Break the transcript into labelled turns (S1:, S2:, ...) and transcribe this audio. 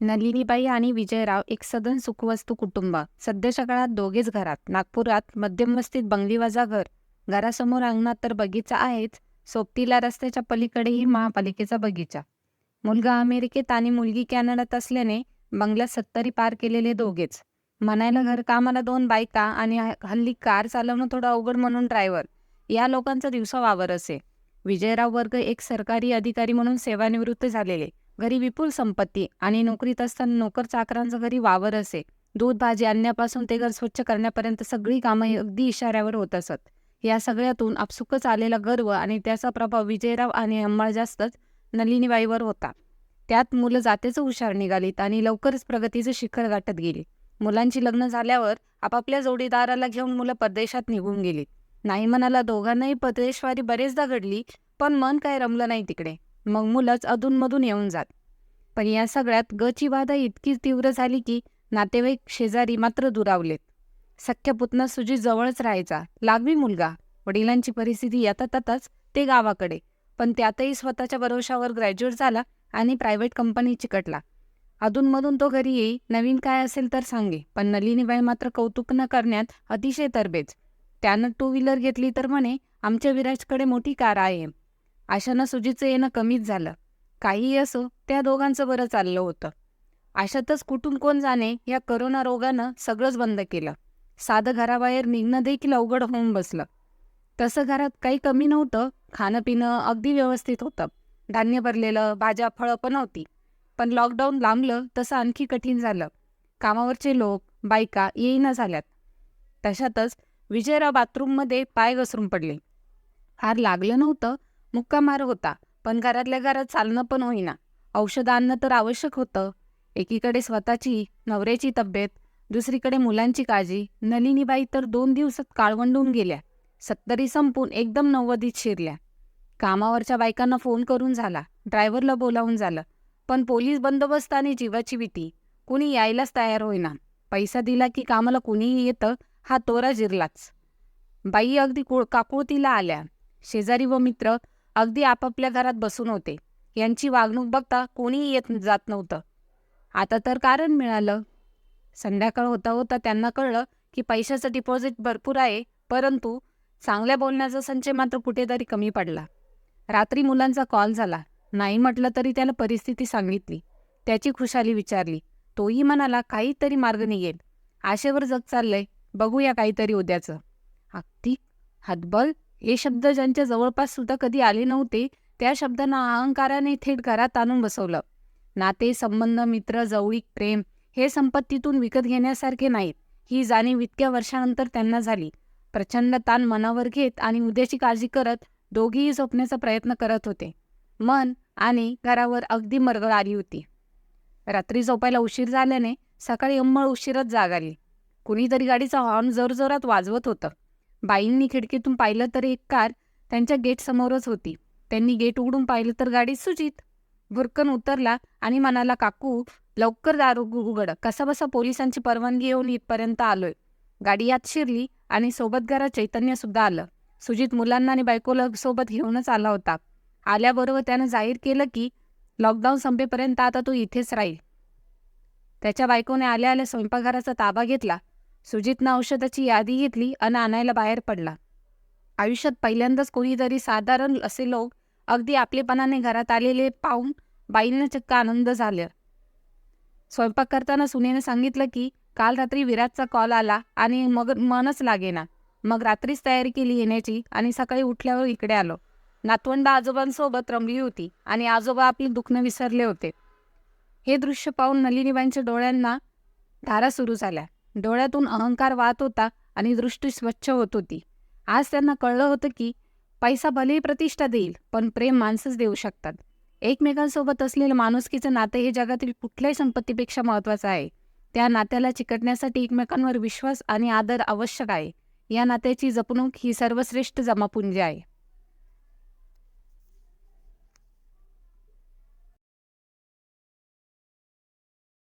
S1: नलिनीबाई आणि विजयराव एक सधन सुखवस्तू कुटुंब. सध्याच्या काळात दोघेच घरात. नागपुरात मध्यमवस्तीत बंगलीवजा घर. घरासमोर अंगणात तर बगीचा आहेच, सोबतीला रस्त्याच्या पलीकडेही महापालिकेचा बगीचा. मुलगा अमेरिकेत आणि मुलगी कॅनडात असल्याने बंगल्यात 70 पार केलेले दोघेच. म्हणायला घरकामाला 2 बायका आणि हल्ली कार चालवणं थोडं अवघड म्हणून ड्रायव्हर. या लोकांचा दिवसा वावर असे. विजयराव वर्ग एक सरकारी अधिकारी म्हणून सेवानिवृत्त झालेले. घरी विपुल संपत्ती आणि नोकरीत असताना नोकर चाकरांचं घरी वावर असे. दूध भाजी आणण्यापासून ते घर स्वच्छ करण्यापर्यंत सगळी कामं अगदी इशाऱ्यावर होत असत. या सगळ्यातून आपसुकच आलेला गर्व आणि त्याचा प्रभाव विजयराव आणि अंबाळ जास्तच नलिनीबाईवर होता. त्यात मुलं जातेच हुशार निघालीत आणि लवकरच प्रगतीचं शिखर गाठत गेली. मुलांची लग्न झाल्यावर आपापल्या जोडीदाराला घेऊन मुलं परदेशात निघून गेलीत. नाही म्हणाला दोघांनाही परदेशवारी बरेचदा घडली, पण मन काय रमलं नाही तिकडे. मग मुलंच अधूनमधून येऊन जात. पण या सगळ्यात गची बाधा इतकी तीव्र झाली की नातेवाईक शेजारी मात्र दुरावलेत. सख्या पुतना सुजित जवळच राहायचा. लागवी मुलगा. वडिलांची परिस्थिती यथातथाच, ते गावाकडे. पण त्यातही स्वतःच्या भरोशावर ग्रॅज्युएट झाला आणि प्रायव्हेट कंपनी चिकटला. अधूनमधून तो घरी येई, नवीन काय असेल तर सांगे. पण नलिनीबाई मात्र कौतुक न करण्यात अतिशय तरबेज. त्यानं 2 व्हीलर घेतली तर म्हणे, आमच्या विराजकडे मोठी कार आहे. अशानं सुजितचं येणं कमीच झालं. काहीही असो, त्या दोघांचं बरं चाललं होतं. अशातच कुठून कोण जाणे या करोना रोगानं सगळंच बंद केलं. साधं घराबाहेर निघणं देखील अवघड होऊन बसलं. तसं घरात काही कमी नव्हतं. खाणं पिणं अगदी व्यवस्थित होतं. धान्य भरलेलं, भाज्या फळं पण होती. पण लॉकडाऊन लांबलं तसं आणखी कठीण झालं. कामावरचे लोक, बायका येईना झाल्यात. तशातच विजयराव बाथरूममध्ये पाय घसरून पडले. फार लागलं नव्हतं, मुक्का मार होता, पण घरातल्या घरात चालणं पण होईना. औषधं आणणं तर आवश्यक होतं. एकीकडे स्वतःची, नवऱ्याची तब्येत, दुसरीकडे मुलांची काळजी. नलिनीबाई तर 2 दिवसात काळवंडून गेल्या. 70 संपून एकदम 90त शिरल्या. कामावरच्या बायकांना फोन करून झाला, ड्रायव्हरला बोलावून झालं, पण पोलीस बंदोबस्त आणि जीवाची भीती. कुणी यायलाच तयार होईना. पैसा दिला की कामाला कुणीही येतं, हा तोरा जिरलाच. बाई अगदी काकुळतीला आल्या. शेजारी व मित्र अगदी आपापल्या घरात बसून होते. यांची वागणूक बघता कोणीही येत जात नव्हतं. आता तर कारण मिळालं. संध्याकाळ होता होता त्यांना कळलं की पैशाचं डिपॉझिट भरपूर आहे, परंतु चांगल्या बोलण्याचा संचय मात्र कुठेतरी कमी पडला. रात्री मुलांचा कॉल झाला. नाही म्हटलं तरी त्याला परिस्थिती सांगितली. त्याची खुशाली विचारली. तोही म्हणाला काहीतरी मार्ग निघेल. आशेवर जग चाललंय, बघूया काहीतरी उद्याचं. अगदी हतबल हे शब्द ज्यांच्या जवळपास सुद्धा कधी आले नव्हते, त्या शब्दांना अहंकाराने थेट घरात आणून बसवलं. नाते, संबंध, मित्र, जवळीक, प्रेम हे संपत्तीतून विकत घेण्यासारखे नाहीत. ही जाणीव इतक्या वर्षानंतर त्यांना झाली. प्रचंड ताण मनावर घेत आणि उद्याची काळजी करत दोघेही झोपण्याचा प्रयत्न करत होते. मन आणि घरावर अगदी मरगळ आली होती. रात्री झोपायला उशीर झाल्याने सकाळी अंमळ उशीरच जाग आली. कुणीतरी गाडीचा हॉर्न जोरजोरात वाजवत होतं. बाईंनी खिडकीतून पाहिलं तर एक कार त्यांच्या गेटसमोरच होती. त्यांनी गेट उघडून पाहिलं तर गाडीत सुजित. भुरकन उतरला आणि म्हणाला, काकू लवकर दार उघड, कसाबसा पोलिसांची परवानगी येऊन इथपर्यंत आलोय. गाडी आत शिरली आणि सोबत घरात चैतन्य सुद्धा आलं. सुजित मुलांना आणि बायकोला सोबत घेऊनच आला होता. आल्याबरोबर त्यानं जाहीर केलं की लॉकडाऊन संपेपर्यंत आता तो इथेच राहील. त्याच्या बायकोने आल्या आल्या स्वयंपाकघराचा ताबा घेतला. सुजितनं औषधाची यादी घेतली आणि आणायला बाहेर पडला. आयुष्यात पहिल्यांदाच कोणीतरी साधारण असे लोक अगदी आपलेपणाने घरात आलेले पाहून बाईंना चक्क आनंद झाला. स्वयंपाक करताना सुनेने सांगितलं की काल रात्री विराजचा कॉल आला आणि मग मनच लागेना. मग रात्रीच तयारी केली येण्याची आणि सकाळी उठल्यावर इकडे आलो. नातवंड आजोबांसोबत रमली होती आणि आजोबा आपली दुखणं विसरले होते. हे दृश्य पाहून नलिनीबाईंच्या डोळ्यांना धारा सुरू झाल्या. डोळ्यातून अहंकार वाहत होता आणि दृष्टी स्वच्छ होत होती. आज त्यांना कळलं होतं की पैसा भलेही प्रतिष्ठा देईल, पण प्रेम माणसंच देऊ शकतात. एकमेकांसोबत असलेलं माणुसकीचं नातं हे जगातील कुठल्याही संपत्तीपेक्षा महत्त्वाचं आहे. त्या नात्याला चिकटण्यासाठी एकमेकांवर विश्वास आणि आदर आवश्यक आहे. या नात्याची जपणूक ही सर्वश्रेष्ठ जमापुंजी आहे.